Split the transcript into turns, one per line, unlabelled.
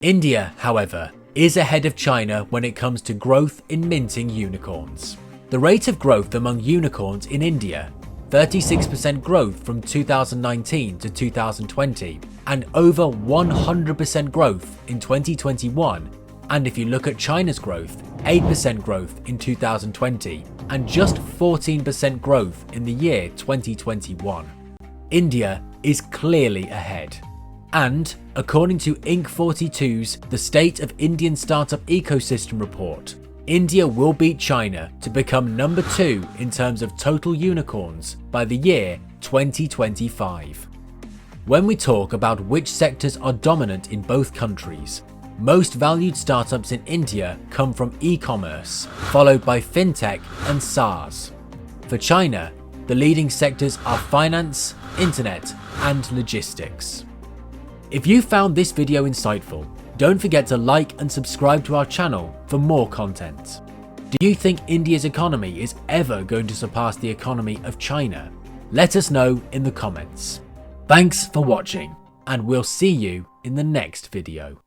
India, however, is ahead of China when it comes to growth in minting unicorns. The rate of growth among unicorns in India, 36% growth from 2019 to 2020, and over 100% growth in 2021. And if you look at China's growth, 8% growth in 2020 and just 14% growth in the year 2021. India is clearly ahead. And according to Inc. 42's The State of Indian Startup Ecosystem report, India will beat China to become number 2 in terms of total unicorns by the year 2025. When we talk about which sectors are dominant in both countries, most valued startups in India come from e-commerce, followed by fintech and SaaS. For China, the leading sectors are finance, internet, and logistics. If you found this video insightful, don't forget to like and subscribe to our channel for more content. Do you think India's economy is ever going to surpass the economy of China? Let us know in the comments. Thanks for watching, and we'll see you in the next video.